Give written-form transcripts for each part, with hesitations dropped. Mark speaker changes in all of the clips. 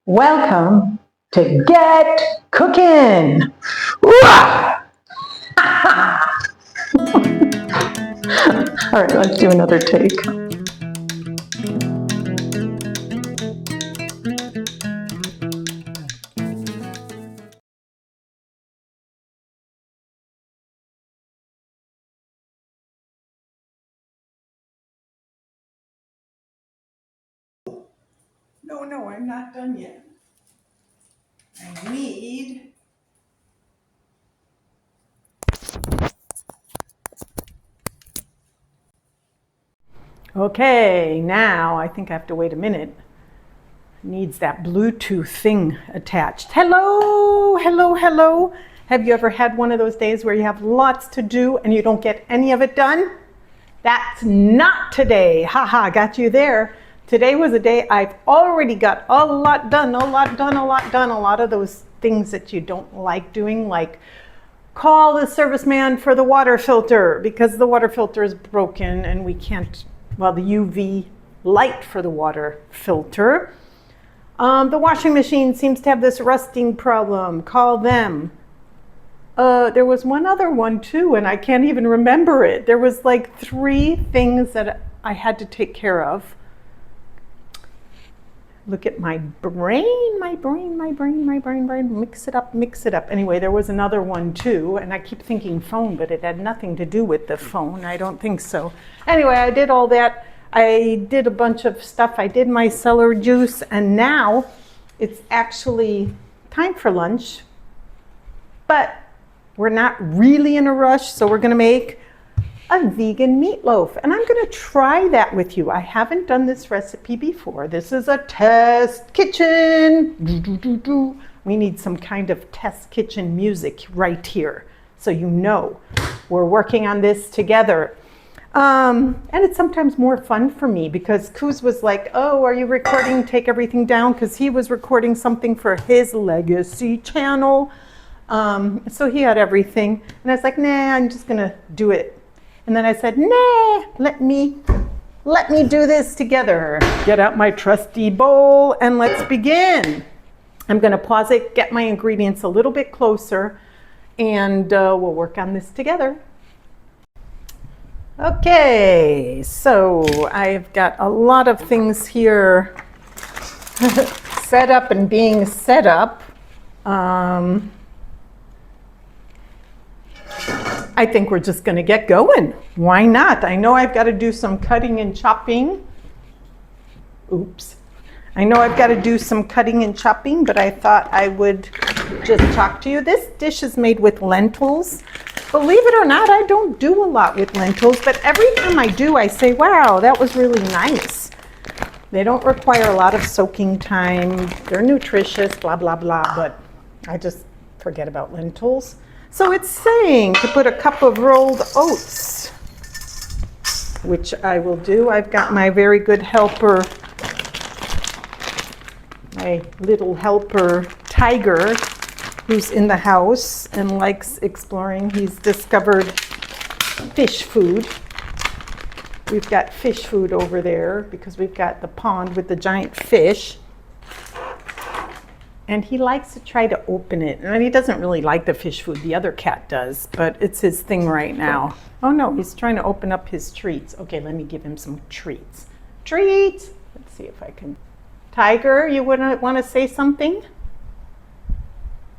Speaker 1: Welcome to Get Cookin'. All right, let's do another take.
Speaker 2: No, I'm not done yet. I need
Speaker 1: Okay, now I think I have to wait a minute. Needs that Bluetooth thing attached. Hello. Have you ever had one of those days where you have lots to do and you don't get any of it done? That's not today. Haha, got you there. Today was a day I've already got a lot done. A lot of those things that you don't like doing, like call the serviceman for the water filter because the water filter is broken and we can't, well, the UV light for the water filter. The washing machine seems to have this rusting problem. Call them. There was one other one too, and I can't even remember it. There was like 3 things that I had to take care of. Look at my brain, mix it up. Anyway, there was another one too, and I keep thinking phone, but it had nothing to do with the phone. I don't think so. Anyway, I did all that. I did a bunch of stuff. I did my celery juice, and now it's actually time for lunch. But we're not really in a rush, so we're gonna make a vegan meatloaf. And I'm gonna try that with you. I haven't done this recipe before. This is a test kitchen. We need some kind of test kitchen music right here, so you know we're working on this together. And it's sometimes more fun for me because Kuz was like, oh, are you recording? Take everything down, because he was recording something for his legacy channel. So he had everything, and I was like, nah, I'm just gonna do it. And then I said, nah, let me do this together. Get out my trusty bowl and let's begin. I'm gonna pause it, get my ingredients a little bit closer, and we'll work on this together. Okay, so I've got a lot of things here set up and being set up. I think we're just going to get going. Why not? I know I've got to do some cutting and chopping. Oops. I know I've got to do some cutting and chopping, but I thought I would just talk to you. This dish is made with lentils. Believe it or not, I don't do a lot with lentils, but every time I do, I say, wow, that was really nice. They don't require a lot of soaking time. They're nutritious, blah, blah, blah, but I just forget about lentils. So it's saying to put a cup of rolled oats, which I will do. I've got my very good helper, my little helper Tiger, who's in the house and likes exploring. He's discovered fish food. We've got fish food over there because we've got the pond with the giant fish. And he likes to try to open it. And he doesn't really like the fish food. The other cat does, but it's his thing right now. Oh no, he's trying to open up his treats. Okay, let me give him some treats. Treats! Let's see if I can. Tiger, you want to say something?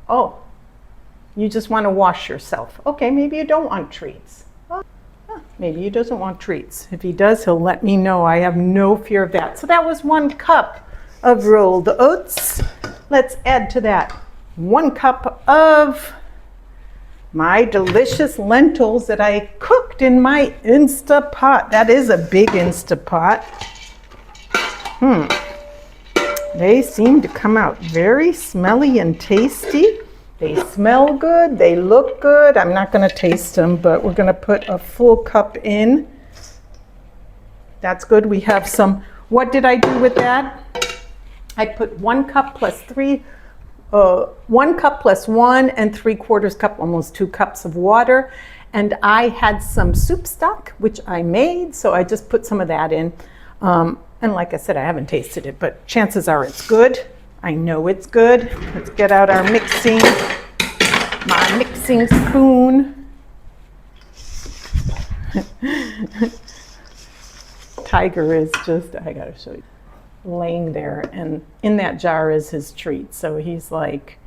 Speaker 1: Oh, you just want to wash yourself. Okay, maybe you don't want treats. Maybe he doesn't want treats. If he does, he'll let me know. I have no fear of that. So that was 1 cup of rolled oats. Let's add to that 1 cup of my delicious lentils that I cooked in my Instapot. That is a big Instapot. They seem to come out very smelly and tasty. They smell good, they look good. I'm not gonna taste them, but we're gonna put a full cup in. That's good. We have some, what did I do with that? I put 1 cup plus 3, 1 cup plus 1 3/4 cup, almost 2 cups of water. And I had some soup stock, which I made, so I just put some of that in. And like I said, I haven't tasted it, but chances are it's good. I know it's good. Let's get out my mixing spoon. Tiger is just, I gotta show you, laying there, and in that jar is his treat. So he's like,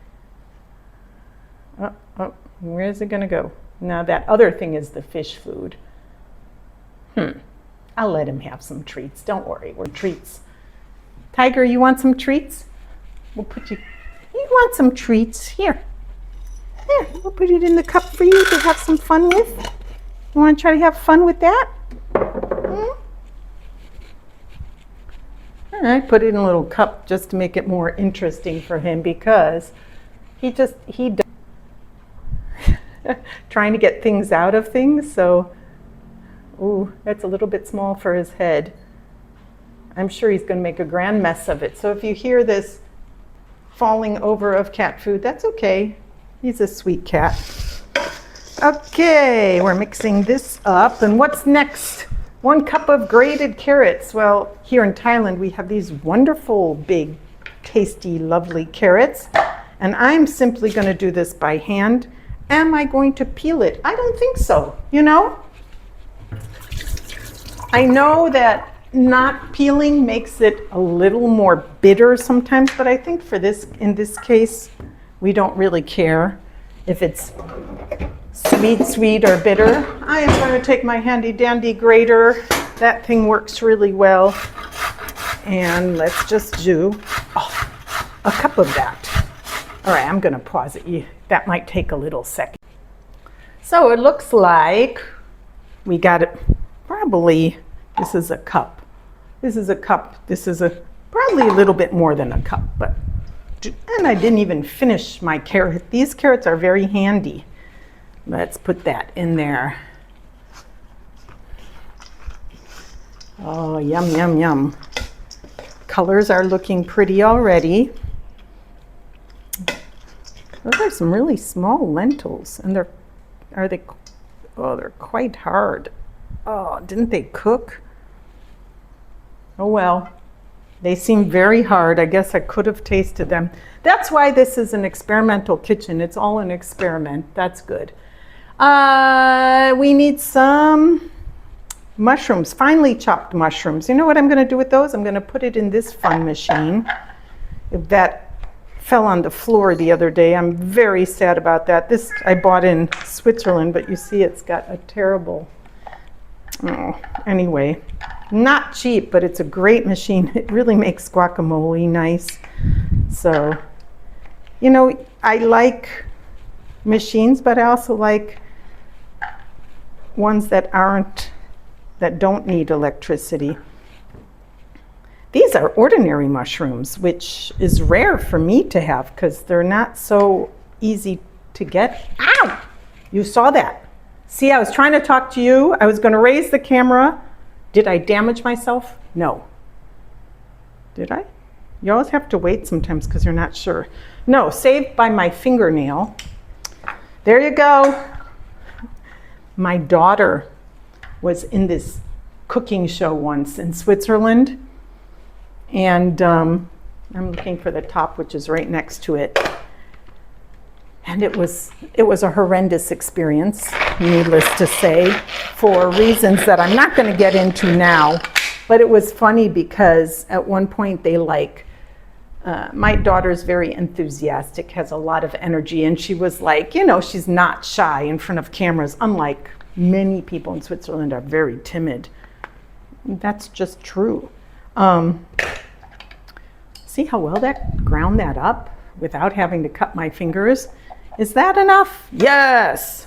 Speaker 1: oh, where is it gonna go? Now that other thing is the fish food. I'll let him have some treats. Don't worry, we're treats. Tiger, you want some treats? You want some treats? Here, we'll put it in the cup for you to have some fun with. You want to try to have fun with that? I put it in a little cup just to make it more interesting for him, because he trying to get things out of things. So, ooh, that's a little bit small for his head. I'm sure he's going to make a grand mess of it. So if you hear this falling over of cat food, that's okay. He's a sweet cat. Okay, we're mixing this up. And what's next? 1 cup of grated carrots. Well, here in Thailand, we have these wonderful, big, tasty, lovely carrots. And I'm simply going to do this by hand. Am I going to peel it? I don't think so, you know? I know that not peeling makes it a little more bitter sometimes, but I think in this case, we don't really care if it's sweet or bitter. I am going to take my handy dandy grater. That thing works really well. And let's just do a cup of that. All right, I'm going to pause it. That might take a little second. So it looks like we got it. Probably, this is a cup. This is a cup. This is probably a little bit more than a cup. And I didn't even finish my carrot. These carrots are very handy. Let's put that in there. Oh, yum, yum, yum. Colors are looking pretty already. Those are some really small lentils, and they're quite hard. Oh, didn't they cook? Oh well, they seem very hard. I guess I could have tasted them. That's why this is an experimental kitchen. It's all an experiment. That's good. We need some mushrooms, finely chopped mushrooms. You know what I'm going to do with those? I'm going to put it in this fun machine. If that fell on the floor the other day, I'm very sad about that. This I bought in Switzerland, but you see it's got a terrible, anyway, not cheap, but it's a great machine. It really makes guacamole nice. So, you know, I like machines, but I also like ones that don't need electricity. These are ordinary mushrooms, which is rare for me to have because they're not so easy to get. Ow! You saw that. See, I was trying to talk to you. I was going to raise the camera. Did I damage myself? No. Did I? You always have to wait sometimes because you're not sure. No, saved by my fingernail. There you go. My daughter was in this cooking show once in Switzerland. And I'm looking for the top, which is right next to it. And it was a horrendous experience, needless to say, for reasons that I'm not going to get into now. But it was funny because at one point they my daughter's very enthusiastic, has a lot of energy, and she was like, you know, she's not shy in front of cameras, unlike many people in Switzerland are very timid. That's just true. See how well that ground that up without having to cut my fingers? Is that enough? Yes!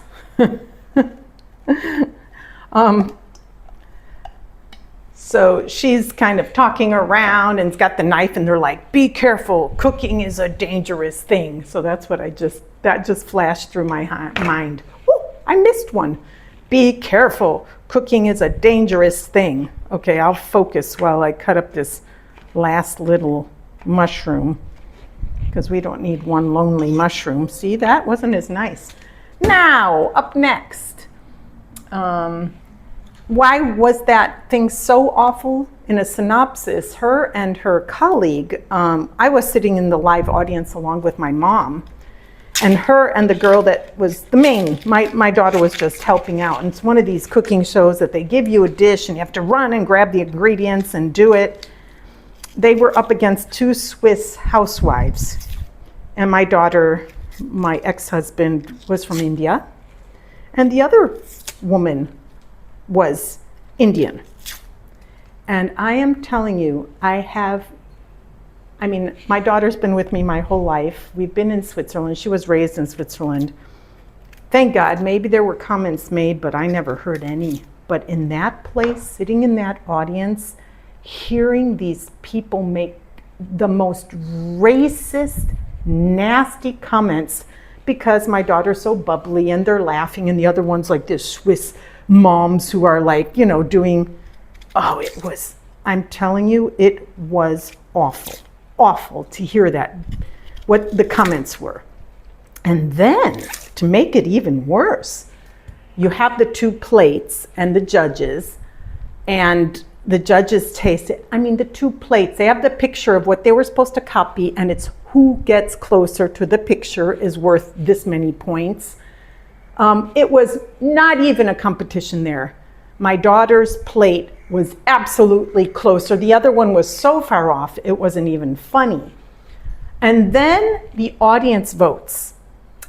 Speaker 1: So she's kind of talking around and's got the knife, and they're like, be careful, cooking is a dangerous thing. So that's what that just flashed through my mind. Oh, I missed one. Be careful, cooking is a dangerous thing. Okay, I'll focus while I cut up this last little mushroom, because we don't need one lonely mushroom. See, that wasn't as nice. Now, up next. Why was that thing so awful in a synopsis, her and her colleague, I was sitting in the live audience along with my mom, and her and the girl that was the main, my daughter was just helping out. And it's one of these cooking shows that they give you a dish and you have to run and grab the ingredients and do it. They were up against 2 Swiss housewives. And my daughter, my ex-husband, was from India. And the other woman was Indian. And I am telling you, my daughter's been with me my whole life. We've been in Switzerland. She was raised in Switzerland. Thank God, maybe there were comments made, but I never heard any. But in that place, sitting in that audience, hearing these people make the most racist, nasty comments because my daughter's so bubbly and they're laughing, and the other one's like this Swiss moms who are like, doing, I'm telling you, it was awful to hear that, what the comments were. And then, to make it even worse, you have the 2 plates and the judges taste it. The 2 plates, they have the picture of what they were supposed to copy, and it's who gets closer to the picture is worth this many points. It was not even a competition there. My daughter's plate was absolutely closer. The other one was so far off, it wasn't even funny. And then the audience votes.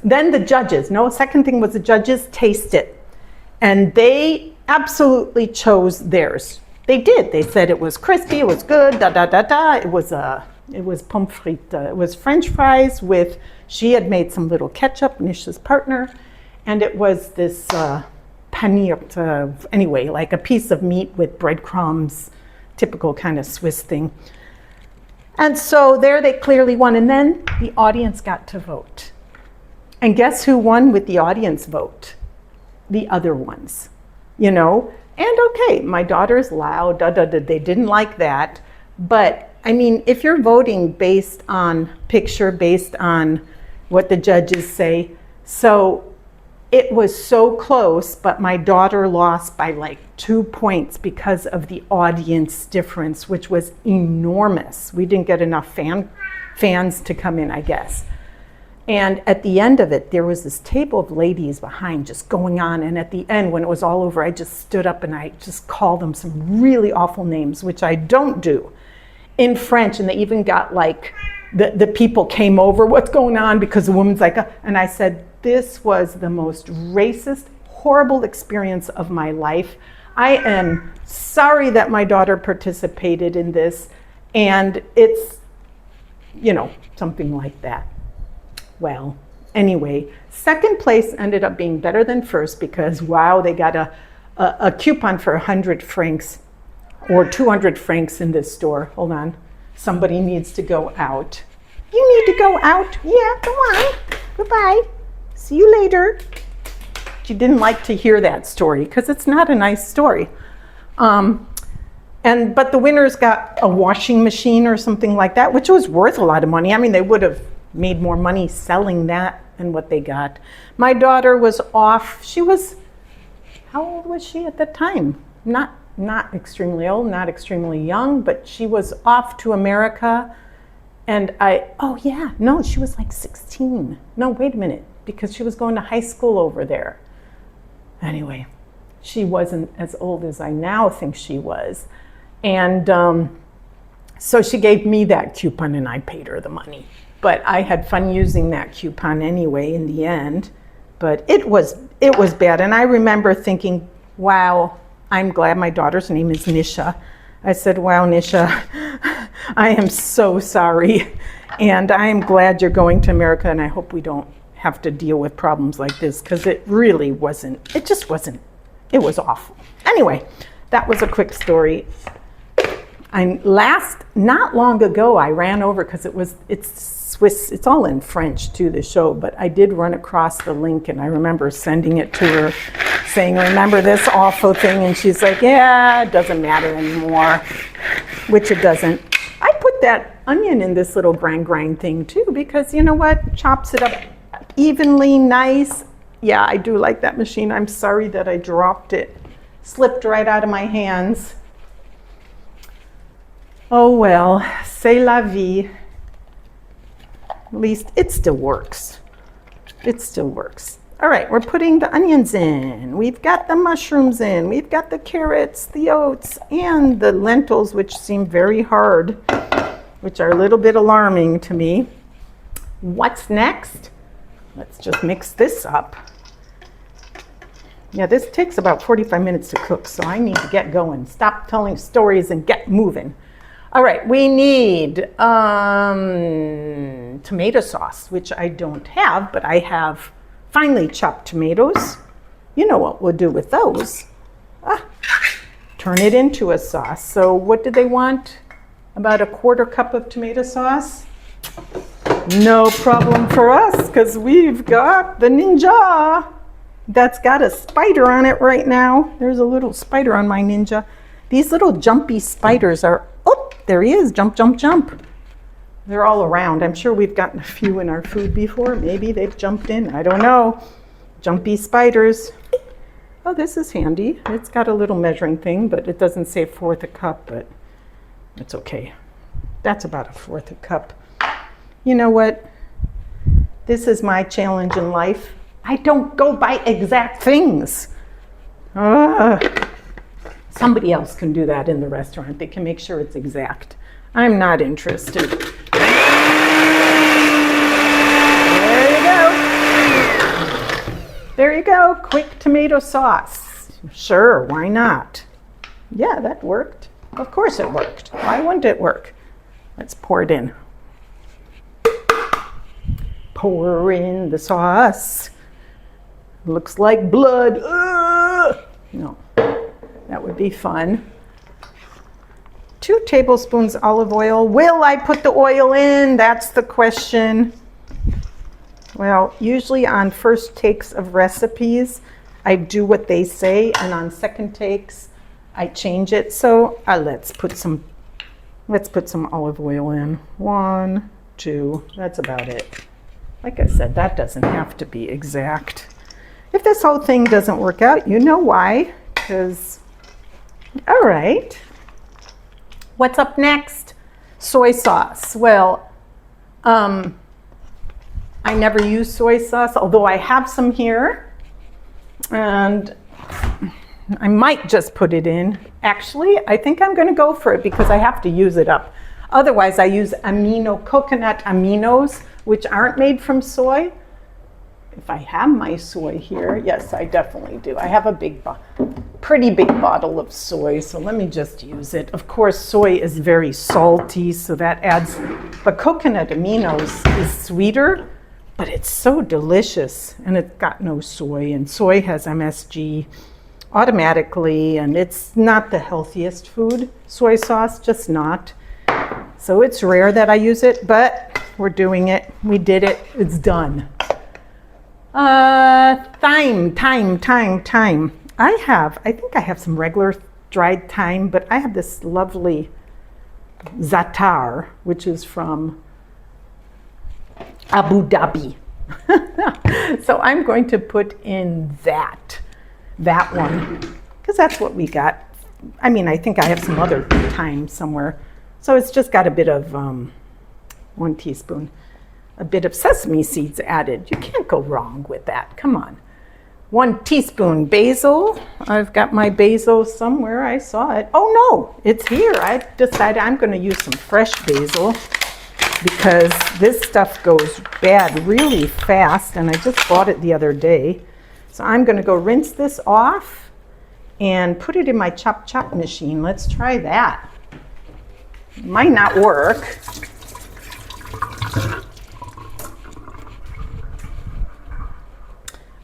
Speaker 1: Then the judges, second thing was the judges taste it. And they absolutely chose theirs. They did. They said it was crispy, it was good, It was pommes frites. It was French fries with, she had made some little ketchup, Nisha's partner, and it was this paneer, like a piece of meat with breadcrumbs, typical kind of Swiss thing. And so there they clearly won, and then the audience got to vote. And guess who won with the audience vote? The other ones, And okay, my daughter's loud, they didn't like that. But if you're voting based on picture, based on what the judges say, so it was so close, but my daughter lost by like 2 points because of the audience difference, which was enormous. We didn't get enough fans to come in, I guess. And at the end of it, there was this table of ladies behind just going on. And at the end, when it was all over, I just stood up and I just called them some really awful names, which I don't do, in French. And they even got like, the people came over, what's going on? Because the woman's like, and I said, this was the most racist, horrible experience of my life. I am sorry that my daughter participated in this. And it's, something like that. Well, anyway, second place ended up being better than first because, wow, they got a coupon for 100 francs or 200 francs in this store. Hold on. Somebody needs to go out. You need to go out? Yeah, go on. Goodbye. See you later. She didn't like to hear that story because it's not a nice story. But the winners got a washing machine or something like that, which was worth a lot of money. They would have made more money selling that than what they got. My daughter was off. How old was she at the time? Not extremely old, not extremely young, but she was off to America. And she was like 16. No, wait a minute, because she was going to high school over there. Anyway, she wasn't as old as I now think she was. And so she gave me that coupon and I paid her the money. But I had fun using that coupon anyway in the end. But it was bad. And I remember thinking, wow, I'm glad my daughter's name is Nisha. I said, wow, Nisha, I am so sorry. And I am glad you're going to America, and I hope we don't have to deal with problems like this, because it really wasn't, it was awful. Anyway, that was a quick story. Not long ago, I ran over, because it's Swiss, it's all in French too, the show, but I did run across the link, and I remember sending it to her, saying, remember this awful thing? And she's like, yeah, it doesn't matter anymore, which it doesn't. I put that onion in this little grind thing too, because you know what? Chops it up evenly, nice. Yeah, I do like that machine. I'm sorry that I dropped it. Slipped right out of my hands. Oh well, c'est la vie. At least it still works. It still works. All right, we're putting the onions in. We've got the mushrooms in. We've got the carrots, the oats, and the lentils, which seem very hard, which are a little bit alarming to me. What's next? Let's just mix this up. Yeah, this takes about 45 minutes to cook, so I need to get going. Stop telling stories and get moving. All right, we need tomato sauce, which I don't have, but I have finely chopped tomatoes. You know what we'll do with those. Turn it into a sauce. So what do they want? About a 1/4 cup of tomato sauce? No problem for us, because we've got the Ninja. That's got a spider on it right now. There's a little spider on my Ninja. These little jumpy spiders are, oh, there he is, jump, jump, jump. They're all around. I'm sure we've gotten a few in our food before. Maybe they've jumped in, I don't know. Jumpy spiders. Oh, this is handy. It's got a little measuring thing, but it doesn't say 1/4 cup, but it's okay. That's about a 1/4 cup. You know what? This is my challenge in life. I don't go by exact things. Somebody else can do that in the restaurant. They can make sure it's exact. I'm not interested. There you go. There you go. Quick tomato sauce. Sure, why not? Yeah, that worked. Of course it worked. Why wouldn't it work? Let's pour it in. Pour in the sauce. Looks like blood. No, that would be fun. 2 tablespoons olive oil. Will I put the oil in? That's the question. Well, usually on first takes of recipes, I do what they say, and on second takes, I change it. So let's put some olive oil in. 1, 2, that's about it. Like I said, that doesn't have to be exact. If this whole thing doesn't work out, you know why, because, all right. What's up next? Soy sauce. Well, I never use soy sauce, although I have some here, and I might just put it in. Actually, I think I'm going to go for it because I have to use it up. Otherwise, I use coconut aminos, which aren't made from soy. If I have my soy here, yes, I definitely do. I have a pretty big bottle of soy, so let me just use it. Of course, soy is very salty, so that adds, but coconut aminos is sweeter, but it's so delicious, and it's got no soy, and soy has MSG automatically, and it's not the healthiest food, soy sauce, just not. So it's rare that I use it, but we're doing it. We did it. It's done. Thyme. I think I have some regular dried thyme, but I have this lovely za'atar, which is from Abu Dhabi. So I'm going to put in that one, because that's what we got. I mean, I think I have some other thyme somewhere. So it's just got a bit of 1 teaspoon. A bit of sesame seeds added. You can't go wrong with that. Come on. 1 teaspoon basil. I've got my basil somewhere. I saw it. Oh no, it's here. I decided I'm going to use some fresh basil because this stuff goes bad really fast, and I just bought it the other day. So I'm going to go rinse this off and put it in my chop machine. Let's try that. It might not work.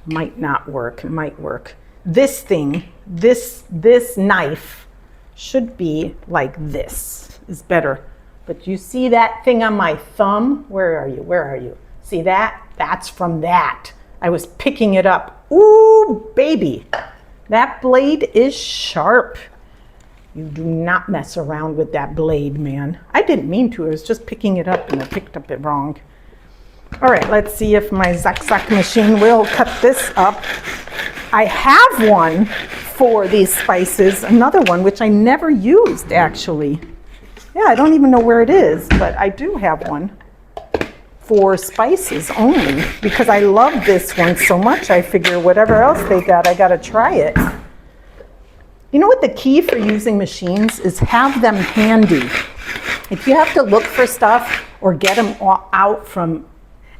Speaker 1: Might not work, it might work. This thing, this knife should be like this, is better. But you see that thing on my thumb? Where are you? See that? That's from that. I was picking it up. Ooh, baby. That blade is sharp. You do not mess around with that blade, man. I didn't mean to, I was just picking it up and I picked up it wrong. All right, let's see if my Zack machine will cut this up. I have one for these spices, another one which I never used actually. Yeah, I don't even know where it is, but I do have one for spices only because I love this one so much. I figure whatever else they got, I gotta try it. You know what the key for using machines is? Have them handy. If you have to look for stuff or get them out from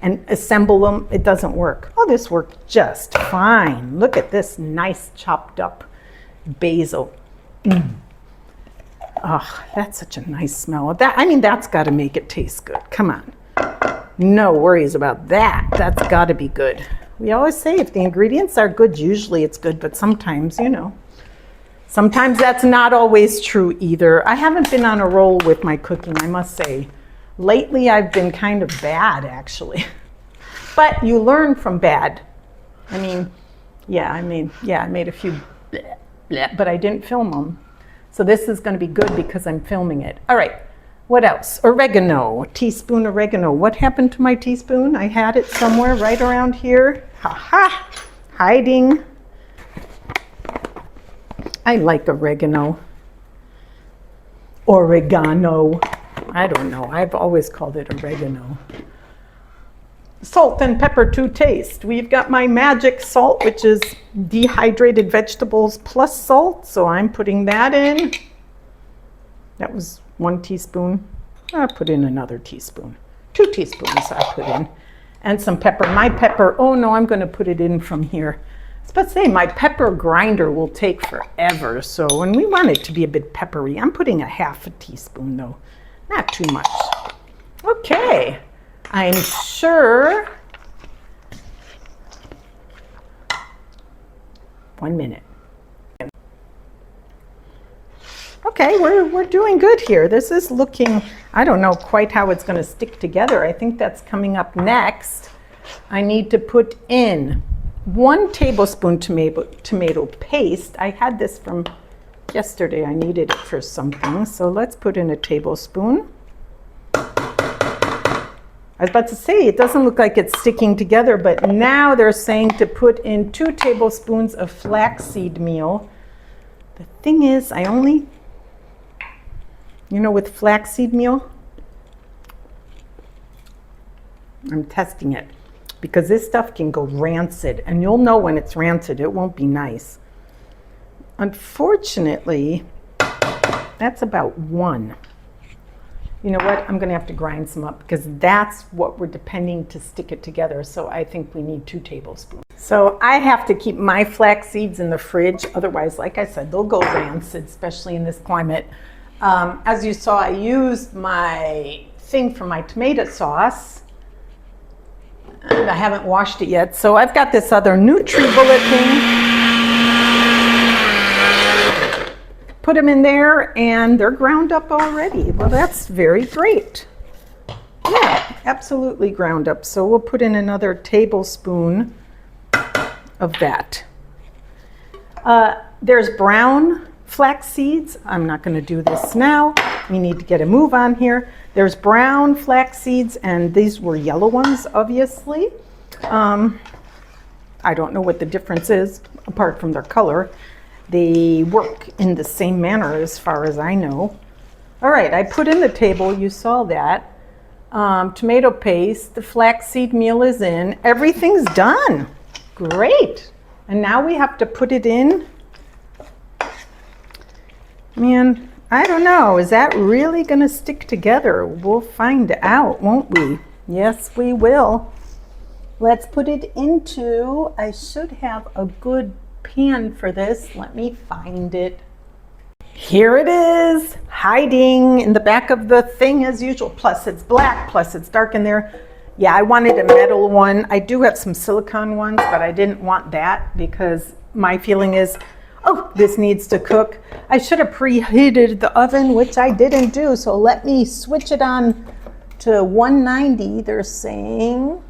Speaker 1: and assemble them, it doesn't work. Oh, this worked just fine. Look at this nice chopped up basil. Oh, that's such a nice smell. I mean, that's got to make it taste good. Come on. No worries about that. That's got to be good. We always say if the ingredients are good, usually it's good, but sometimes, you know, sometimes that's not always true either. I haven't been on a roll with my cooking, I must say. Lately, I've been kind of bad, actually. But you learn from bad. I mean, I made a few bleh, bleh, but I didn't film them. So this is going to be good because I'm filming it. All right, what else? Oregano, a teaspoon oregano. What happened to my teaspoon? I had it somewhere right around here. Ha ha, hiding. I like oregano. Oregano. I don't know. I've always called it oregano. Salt and pepper to taste. We've got my magic salt, which is dehydrated vegetables plus salt. So I'm putting that in. That was 1 teaspoon. I put in another teaspoon. 2 teaspoons I put in. And some pepper. My pepper, oh no, I'm going to put it in from here. I was about to say, my pepper grinder will take forever. So when we want it to be a bit peppery, I'm putting a 1/2 teaspoon though. Not too much. Okay. I'm sure. 1 minute. Okay, we're doing good here. This is looking, I don't know quite how it's going to stick together. I think that's coming up next. I need to put in 1 tablespoon tomato paste. I had this from yesterday. I needed it for something. So let's put in a tablespoon. I was about to say, it doesn't look like it's sticking together, but now they're saying to put in 2 tablespoons of flaxseed meal. The thing is, with flaxseed meal, I'm testing it because this stuff can go rancid, and you'll know when it's rancid. It won't be nice. Unfortunately, that's about 1. You know what? I'm going to have to grind some up because that's what we're depending to stick it together. So I think we need 2 tablespoons. So I have to keep my flax seeds in the fridge. Otherwise, like I said, they'll go rancid, especially in this climate. As you saw, I used my thing for my tomato sauce. And I haven't washed it yet. So I've got this other NutriBullet thing. Put them in there and they're ground up already. Well, that's very great. Yeah, absolutely ground up. So we'll put in another tablespoon of that. There's brown flax seeds. I'm not going to do this now. We need to get a move on here. There's brown flax seeds, and these were yellow ones, obviously. I don't know what the difference is apart from their color. They work in the same manner as far as I know. All right, I put in the table, you saw that. Tomato paste, the flaxseed meal is in. Everything's done. Great. And now we have to put it in. Man, I don't know. Is that really going to stick together? We'll find out, won't we? Yes, we will. Let's put it into, I should have a good pan for this. Let me find it. Here it is, hiding in the back of the thing as usual. Plus it's black, plus it's dark in there. Yeah, I wanted a metal one. I do have some silicone ones, but I didn't want that because my feeling is, oh, this needs to cook. I should have preheated the oven, which I didn't do. So let me switch it on to 190, they're saying.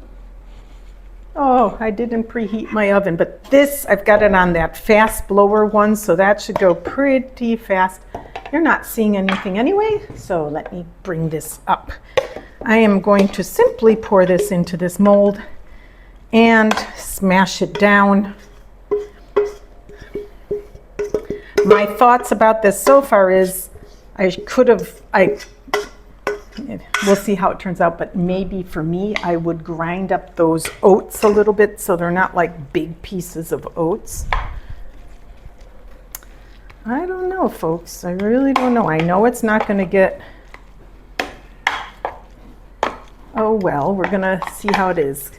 Speaker 1: Oh, I didn't preheat my oven, but this, I've got it on that fast blower one, so that should go pretty fast. You're not seeing anything anyway, so let me bring this up. I am going to simply pour this into this mold and smash it down. My thoughts about this so far is I We'll see how it turns out, but maybe for me, I would grind up those oats a little bit so they're not like big pieces of oats. I don't know, folks. I really don't know. I know it's not going to get... Oh, well, we're going to see how it is.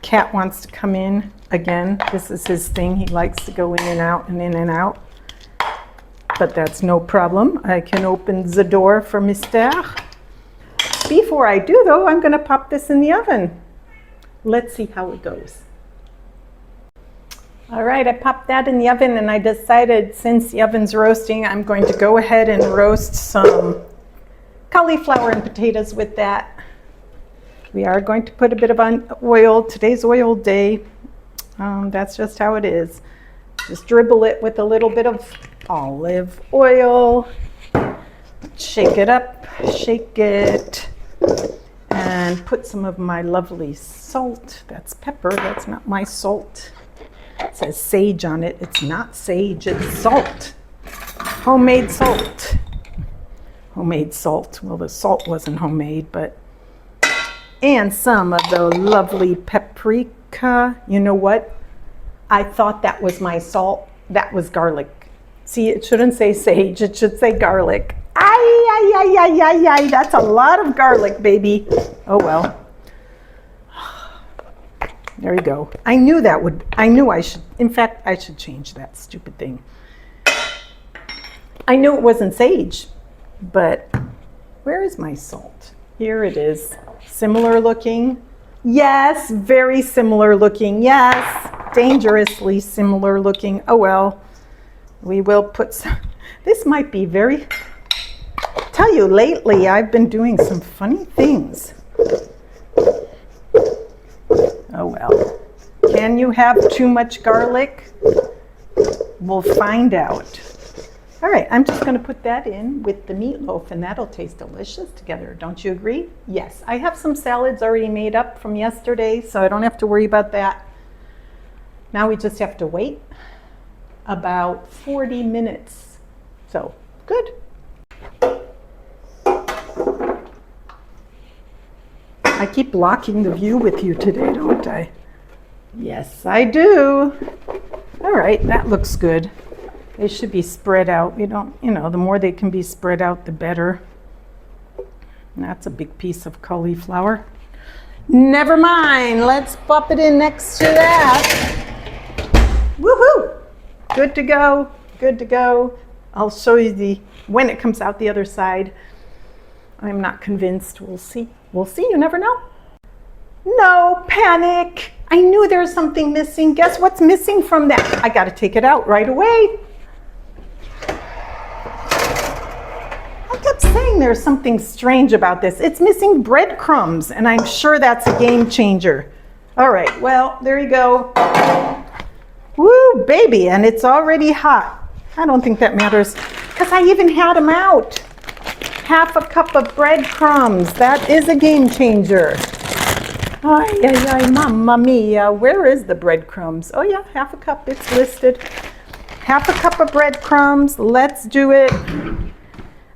Speaker 1: Cat wants to come in again. This is his thing. He likes to go in and out and in and out. But that's no problem. I can open the door for Mister. Before I do, though, I'm going to pop this in the oven. Let's see how it goes. All right, I popped that in the oven, and I decided since the oven's roasting, I'm going to go ahead and roast some cauliflower and potatoes with that. We are going to put a bit of oil. Today's oil day. That's just how it is. Just dribble it with a little bit of olive oil. Shake it up, shake it, and put some of my lovely salt. That's pepper, that's not my salt. It says sage on it. It's not sage, it's salt. Homemade salt. Homemade salt. Well, the salt wasn't homemade, but... And some of the lovely paprika. You know what? I thought that was my salt. That was garlic. See, it shouldn't say sage. It should say garlic. Ay, ay, ay, ay, ay, ay. That's a lot of garlic, baby. Oh, well. There you go. I knew I should, in fact, I should change that stupid thing. I knew it wasn't sage, but where is my salt? Here it is. Similar looking. Yes, very similar looking. Yes, dangerously similar looking. Oh, well, we will put some. This might be very, I tell you, lately I've been doing some funny things. Oh, well. Can you have too much garlic? We'll find out. All right, I'm just going to put that in with the meatloaf, and that'll taste delicious together. Don't you agree? Yes, I have some salads already made up from yesterday, so I don't have to worry about that. Now we just have to wait about 40 minutes. So, good. I keep blocking the view with you today, don't I? Yes, I do. All right, that looks good. They should be spread out. The more they can be spread out, the better. And that's a big piece of cauliflower. Never mind, let's pop it in next to that. Woohoo! Good to go, good to go. I'll show you when it comes out the other side. I'm not convinced. We'll see. We'll see, you never know. No panic. I knew there was something missing. Guess what's missing from that? I gotta take it out right away. I kept saying there's something strange about this. It's missing breadcrumbs, and I'm sure that's a game changer. All right, well, there you go. Woo, baby, and it's already hot. I don't think that matters, because I even had them out. Half a cup of breadcrumbs. That is a game changer. Ay, ay, ay, mamma mia. Where is the breadcrumbs? Oh, yeah, half a cup. It's listed. Half a cup of breadcrumbs. Let's do it.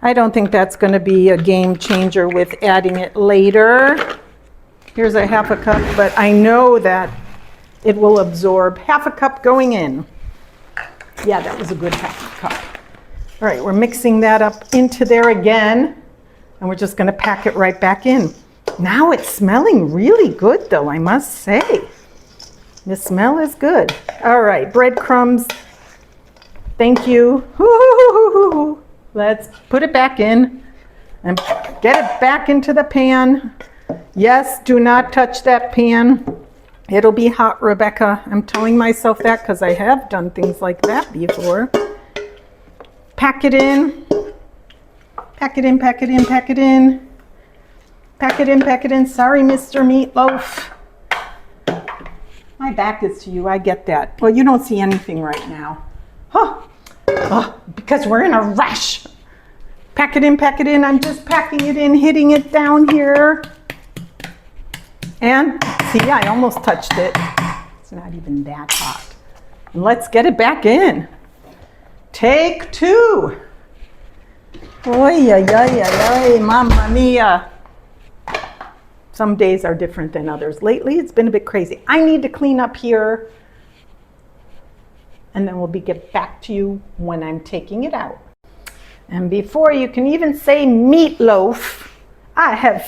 Speaker 1: I don't think that's going to be a game changer with adding it later. Here's a half a cup, but I know that it will absorb. Half a cup going in. Yeah, that was a good half a cup. All right, we're mixing that up into there again, and we're just going to pack it right back in. Now it's smelling really good, though, I must say. The smell is good. All right, breadcrumbs. Thank you. Let's put it back in and get it back into the pan. Yes, do not touch that pan. It'll be hot, Rebecca. I'm telling myself that because I have done things like that before. Pack it in. Pack it in, pack it in, pack it in. Pack it in, pack it in. Sorry, Mr. Meatloaf. My back is to you, I get that. Well, you don't see anything right now. Huh. Oh, because we're in a rush. Pack it in, pack it in. I'm just packing it in, hitting it down here. And see, I almost touched it. It's not even that hot. Let's get it back in. Take two. Oy, ay, ay, ay, ay, mamma mia. Some days are different than others. Lately, it's been a bit crazy. I need to clean up here, and then we'll get back to you when I'm taking it out. And before you can even say meatloaf, I have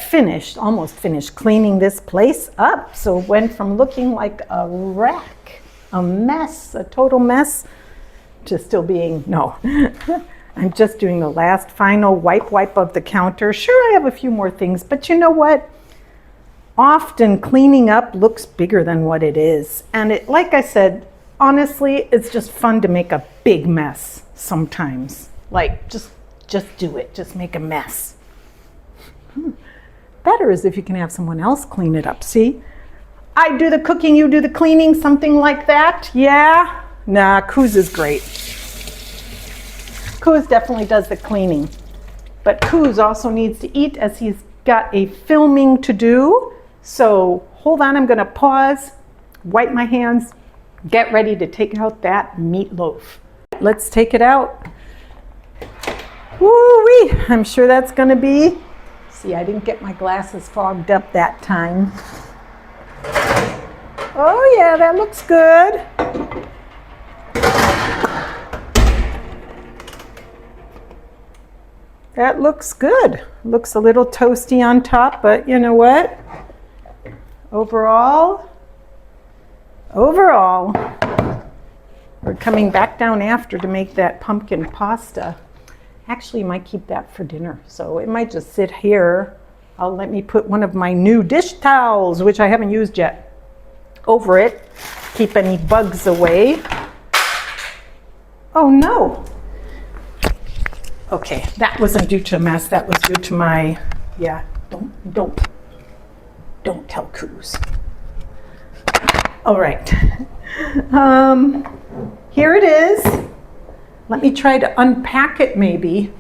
Speaker 1: almost finished cleaning this place up. So it went from looking like a wreck, a mess, a total mess, to still being, no. I'm just doing the last final wipe of the counter. Sure, I have a few more things, but you know what? Often cleaning up looks bigger than what it is. And it, like I said, honestly, it's just fun to make a big mess sometimes. Like, just do it. Just make a mess. Better is if you can have someone else clean it up. See? I do the cooking, you do the cleaning, something like that. Yeah? Nah, Coos is great. Coos definitely does the cleaning. But Coos also needs to eat as he's got a filming to do. So hold on, I'm gonna pause, wipe my hands, get ready to take out that meatloaf. Let's take it out. Woo-wee, I'm sure that's gonna be, see, I didn't get my glasses fogged up that time. Oh yeah, that looks good. That looks good. Looks a little toasty on top, but you know what? Overall, we're coming back down after to make that pumpkin pasta. Actually, might keep that for dinner, so it might just sit here. Let me put one of my new dish towels, which I haven't used yet, over it. Keep any bugs away. Oh no! Okay, that wasn't due to a mess. That was due to my, yeah, don't tell Coos. All right, here it is. Let me try to unpack it maybe.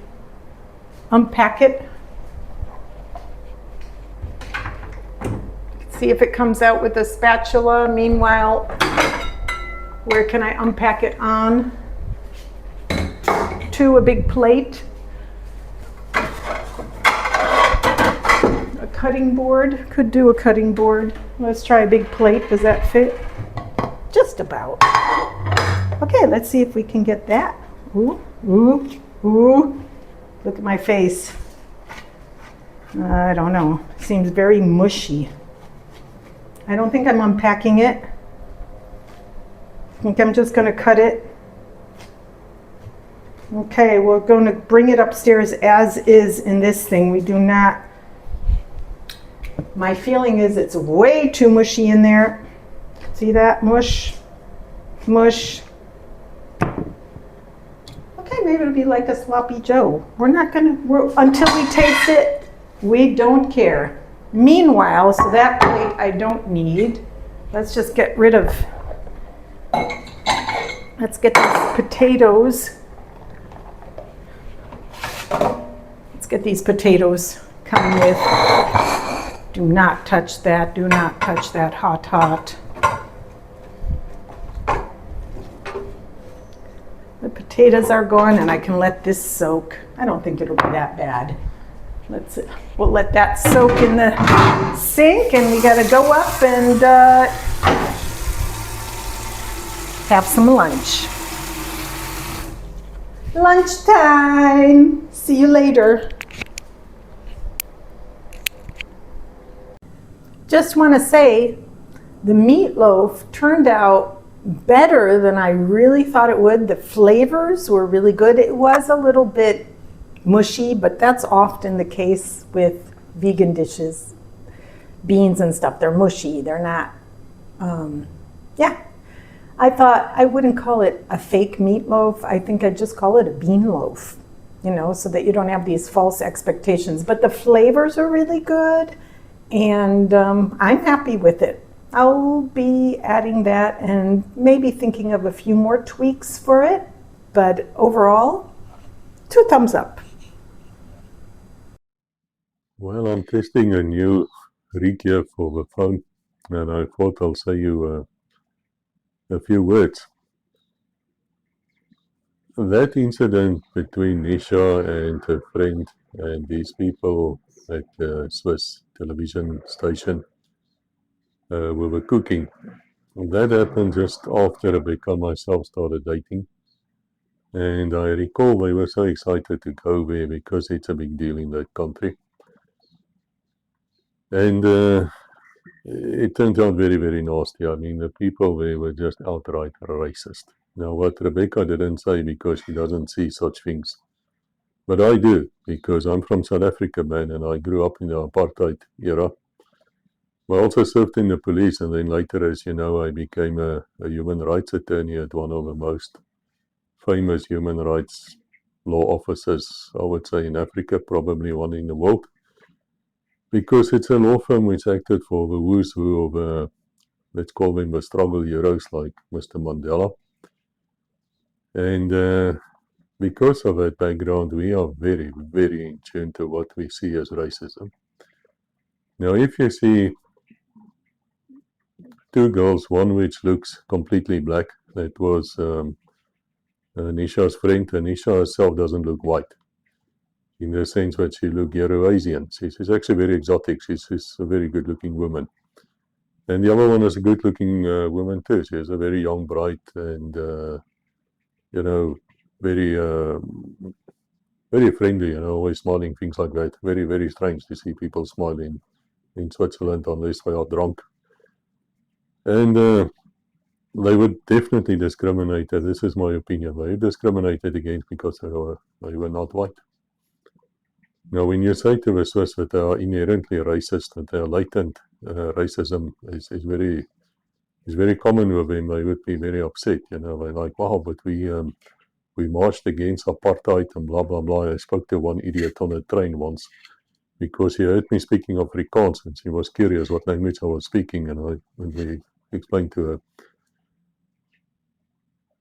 Speaker 1: Unpack it. See if it comes out with a spatula. Meanwhile, where can I unpack it on? To a big plate. A cutting board. Could do a cutting board. Let's try a big plate. Does that fit? Just about. Okay, let's see if we can get that. Ooh, ooh, ooh. Look at my face. I don't know. Seems very mushy. I don't think I'm unpacking it. I think I'm just going to cut it. Okay, we're going to bring it upstairs as is in this thing. We do not, my feeling is it's way too mushy in there. See that? Mush, mush. Okay, maybe it'll be like a sloppy Joe. We're not gonna, until we taste it, we don't care. Meanwhile, so that plate I don't need. Let's just get rid of, let's get these potatoes. Let's get these potatoes coming with. Do not touch that. Do not touch that hot, hot. The potatoes are gone and I can let this soak. I don't think it'll be that bad. We'll let that soak in the sink and we gotta go up and have some lunch. Lunchtime. See you later. Just want to say the meatloaf turned out better than I really thought it would. The flavors were really good. It was a little bit mushy, but that's often the case with vegan dishes. Beans and stuff, they're mushy. They're not, yeah. I thought I wouldn't call it a fake meatloaf. I think I'd just call it a bean loaf, you know, so that you don't have these false expectations. But the flavors are really good, and I'm happy with it. I'll be adding that and maybe thinking of a few more tweaks for it, but overall, 2 thumbs up.
Speaker 3: Well, I'm testing a new rig here for the phone, and I thought I'll say you a few words. that incident between Nisha and her friend and these people at the Swiss television station we were cooking, that happened just after Rebecca and myself started dating. And I recall they were so excited to go there because it's a big deal in that country. And it turned out very, very nasty. I mean, the people there were just outright racist. Now, what Rebecca didn't say because she doesn't see such things, but I do because I'm from South Africa, man, and I grew up in the apartheid era. I also served in the police, and then later, as you know, I became a human rights attorney at one of the most famous human rights law offices, I would say, in Africa, probably one in the world, because it's a law firm which acted for the who's who of, let's call them the struggle heroes like Mr. Mandela. And because of that background, we are very, very in tune to what we see as racism. Now, if you see two girls, one which looks completely black, that was Nisha's friend, and Nisha herself doesn't look white, in the sense that she looks Euro-Asian. She's actually very exotic. She's a very good-looking woman. And the other one is a good-looking woman too. She's a very young, bright, and very, very friendly. Always smiling, things like that. Very, very strange to see people smiling in Switzerland unless they are drunk. And they would definitely discriminated. This is my opinion. They discriminated against because they were not white. Now, when you say to the Swiss that they are inherently racist, that they are latent racism is very common with them, they would be very upset. They're like, wow, but we marched against apartheid and blah, blah, blah. I spoke to one idiot on a train once because he heard me speaking Afrikaans and she was curious what language I was speaking, and we explained to her.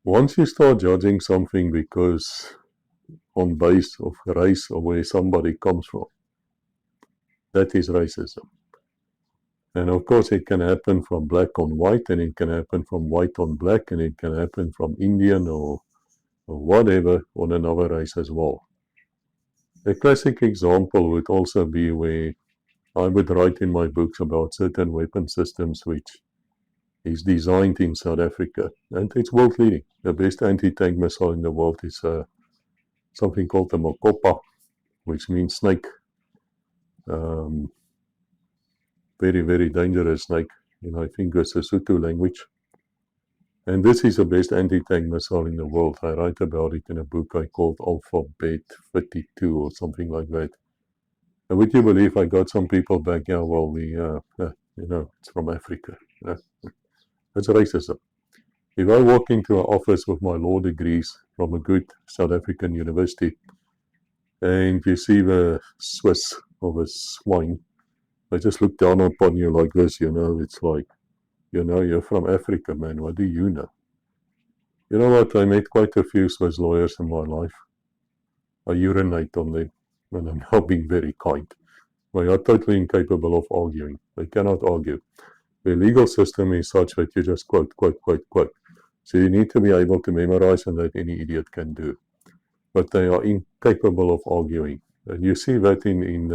Speaker 3: Once you start judging something because on base of race or where somebody comes from, that is racism. And of course, it can happen from black on white, and it can happen from white on black, and it can happen from Indian or whatever on another race as well. A classic example would also be where I would write in my books about certain weapon systems which is designed in South Africa, and it's world leading. The best anti-tank missile in the world is something called the Mokopa, which means snake. Very, very dangerous snake in, I think, the Sesotho language. And this is the best anti-tank missile in the world. I write about it in a book I called Alphabet 52 or something like that. And would you believe I got some people back, yeah, well, it's from Africa. That's racism. If I walk into an office with my law degrees from a good South African university, and you see the Swiss or the swine, they just look down upon you like this, it's like, you're from Africa, man, what do you know? You know what, I met quite a few Swiss lawyers in my life. I urinate on them, and I'm now being very kind. They are totally incapable of arguing. They cannot argue. The legal system is such that you just quote, quote, quote, quote. So you need to be able to memorize, and that any idiot can do. But they are incapable of arguing. And you see that in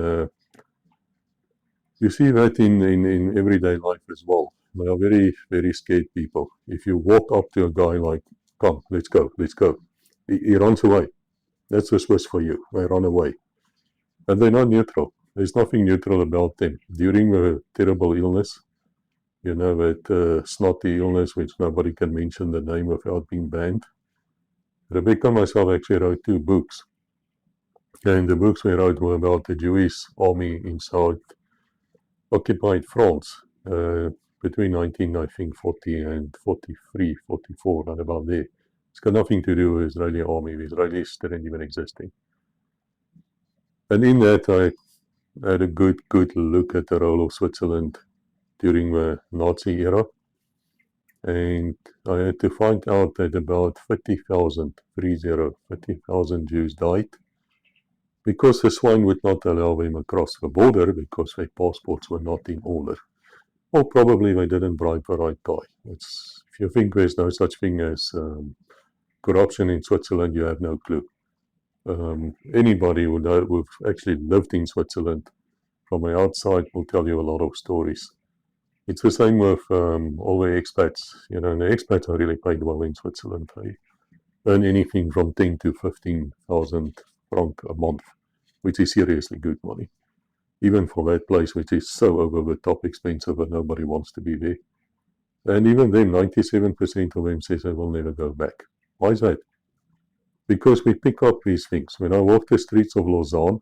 Speaker 3: everyday life as well. They are very, very scared people. If you walk up to a guy like, come, let's go, he runs away. That's the Swiss for you. They run away. And they're not neutral. There's nothing neutral about them. During the terrible illness, that snotty illness which nobody can mention the name without being banned, Rebecca and myself actually wrote 2 books. And the books we wrote were about the Jewish army in South occupied France between 1940 and 43, 44, and about there. It's got nothing to do with Israeli army. The Israelis didn't even existing. And in that, I had a good look at the role of Switzerland during the Nazi era. And I had to find out that about 30,000 Jews died because the swine would not allow them across the border because their passports were not in order. Or probably they didn't bribe the right guy. If you think there's no such thing as corruption in Switzerland, you have no clue. Anybody who've actually lived in Switzerland from the outside will tell you a lot of stories. It's the same with all the expats. You know, and the expats are really paid well in Switzerland. They earn anything from 10 to 15,000 franc a month, which is seriously good money. Even for that place, which is so over the top expensive that nobody wants to be there. And even then, 97% of them says they will never go back. Why is that? Because we pick up these things. When I walk the streets of Lausanne,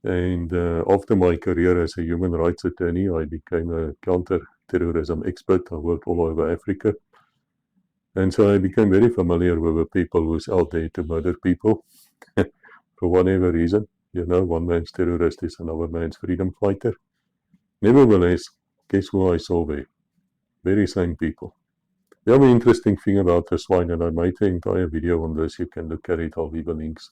Speaker 3: and after my career as a human rights attorney, I became a counter-terrorism expert. I worked all over Africa. And so I became very familiar with the people who's out there to murder people for whatever reason. You know, one man's terrorist is another man's freedom fighter. Nevertheless, guess who I saw there? Very same people. The other interesting thing about the swine, and I made the entire video on this, you can look at it, I'll leave the links,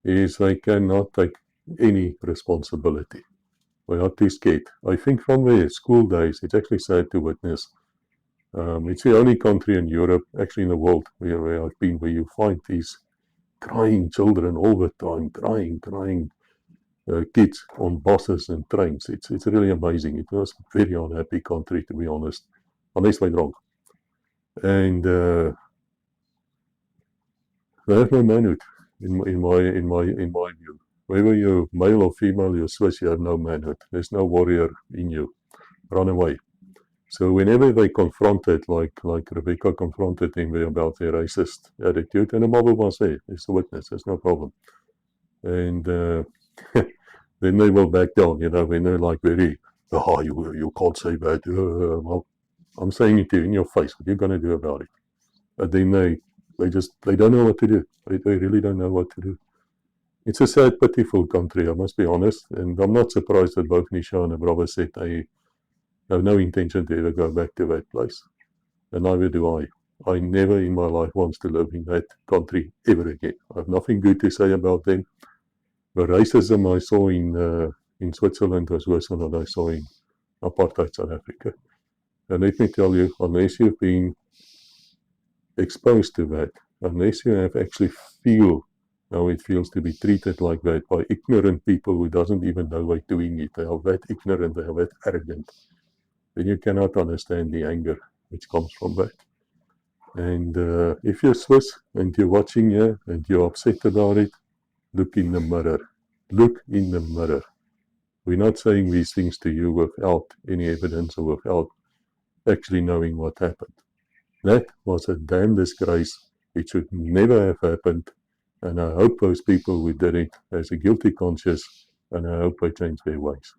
Speaker 3: is they cannot take any responsibility. They are too scared. I think from their school days, it's actually sad to witness. It's the only country in Europe, actually in the world, where I've been, where you find these crying children all the time, crying kids on buses and trains. It's really amazing. It was a very unhappy country, to be honest, unless they're wrong. And they have no manhood, in my view. Whether you're male or female, you're Swiss, you have no manhood. There's no warrior in you. Run away. So whenever they confronted, like Rebecca confronted him about their racist attitude, and the mother was there, it's a witness, there's no problem. And then they will back down, you know, when they're like very, you can't say that. Well, I'm saying it to you in your face, what are you going to do about it? But then they don't know what to do. They really don't know what to do. It's a sad, pitiful country, I must be honest. And I'm not surprised that both Nisha and her brother said they have no intention to ever go back to that place. And neither do I. I never in my life wants to live in that country ever again. I have nothing good to say about them. The racism I saw in Switzerland was worse than what I saw in apartheid South Africa. And let me tell you, unless you've been exposed to that, unless you have actually feel how it feels to be treated like that by ignorant people who doesn't even know they're doing it, they are that ignorant, they are that arrogant, then you cannot understand the anger which comes from that. And if you're Swiss and you're watching here and you're upset about it, look in the mirror. Look in the mirror. We're not saying these things to you without any evidence or without actually knowing what happened. That was a damn disgrace. It should never have happened. And I hope those people who did it has a guilty conscience, and I hope they change their ways.